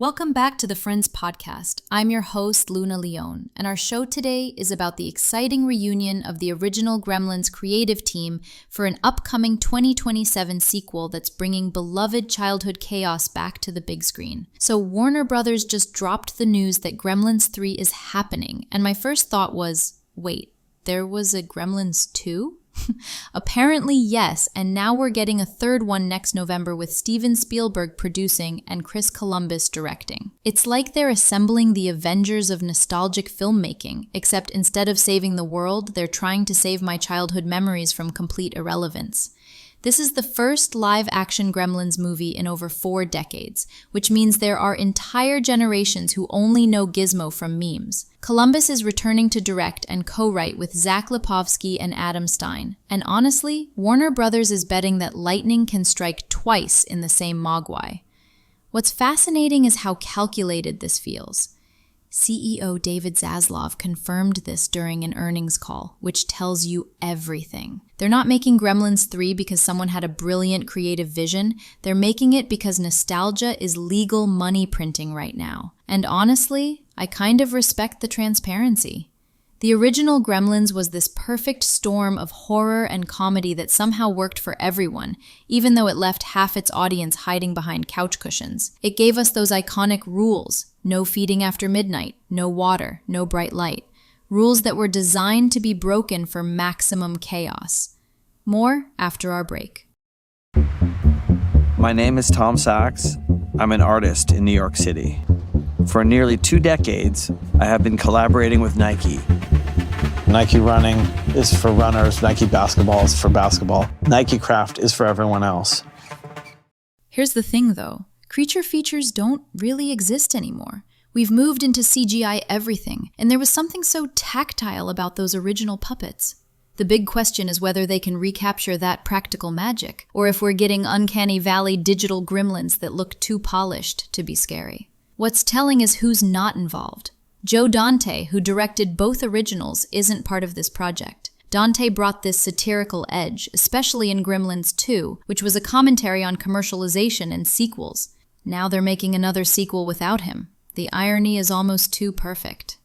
Welcome back to the Friends podcast. I'm your host, Luna Leone, and our show today is about the exciting reunion of the original Gremlins creative team for an upcoming 2027 sequel that's bringing beloved childhood chaos back to the big screen. So Warner Brothers just dropped the news that Gremlins 3 is happening, and my first thought was, wait, there was a Gremlins 2? Apparently, yes, and now we're getting a third one next November with Steven Spielberg producing and Chris Columbus directing. It's like they're assembling the Avengers of nostalgic filmmaking, except instead of saving the world, they're trying to save my childhood memories from complete irrelevance. This is the first live-action Gremlins movie in over 4 decades, which means there are entire generations who only know Gizmo from memes. Columbus is returning to direct and co-write with Zach Lipovsky and Adam Stein. And honestly, Warner Brothers is betting that lightning can strike twice in the same mogwai. What's fascinating is how calculated this feels. CEO David Zaslav confirmed this during an earnings call, which tells you everything. They're not making Gremlins 3 because someone had a brilliant creative vision. They're making it because nostalgia is legal money printing right now. And honestly, I kind of respect the transparency. The original Gremlins was this perfect storm of horror and comedy that somehow worked for everyone, even though it left half its audience hiding behind couch cushions. It gave us those iconic rules: no feeding after midnight, no water, no bright light. Rules that were designed to be broken for maximum chaos. More after our break. My name is Tom Sachs. I'm an artist in New York City. For nearly 2 decades, I have been collaborating with Nike. Nike running is for runners. Nike basketball is for basketball. Nike craft is for everyone else. Here's the thing, though. Creature features don't really exist anymore. We've moved into CGI everything, and there was something so tactile about those original puppets. The big question is whether they can recapture that practical magic, or if we're getting Uncanny Valley digital gremlins that look too polished to be scary. What's telling is who's not involved. Joe Dante, who directed both originals, isn't part of this project. Dante brought this satirical edge, especially in Gremlins 2, which was a commentary on commercialization and sequels. Now they're making another sequel without him. The irony is almost too perfect.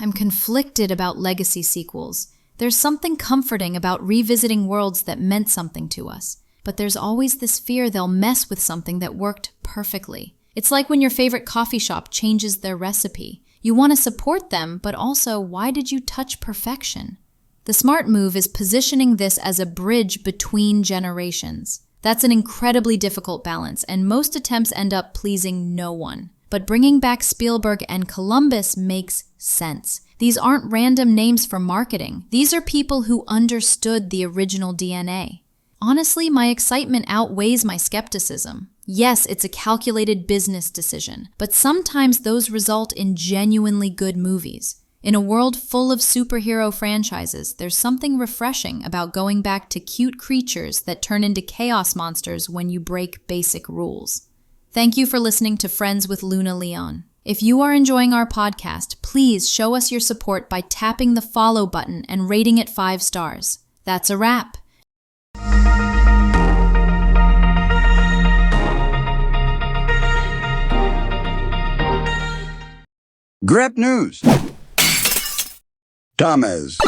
I'm conflicted about legacy sequels. There's something comforting about revisiting worlds that meant something to us, but there's always this fear they'll mess with something that worked perfectly. It's like when your favorite coffee shop changes their recipe. You want to support them, but also, why did you touch perfection? The smart move is positioning this as a bridge between generations. That's an incredibly difficult balance, and most attempts end up pleasing no one. But bringing back Spielberg and Columbus makes sense. These aren't random names for marketing. These are people who understood the original DNA. Honestly, my excitement outweighs my skepticism. Yes, it's a calculated business decision, but sometimes those result in genuinely good movies. In a world full of superhero franchises, there's something refreshing about going back to cute creatures that turn into chaos monsters when you break basic rules. Thank you for listening to Friends with Luna Leone. If you are enjoying our podcast, please show us your support by tapping the follow button and rating it 5 stars. That's a wrap. Grep News. Thomas.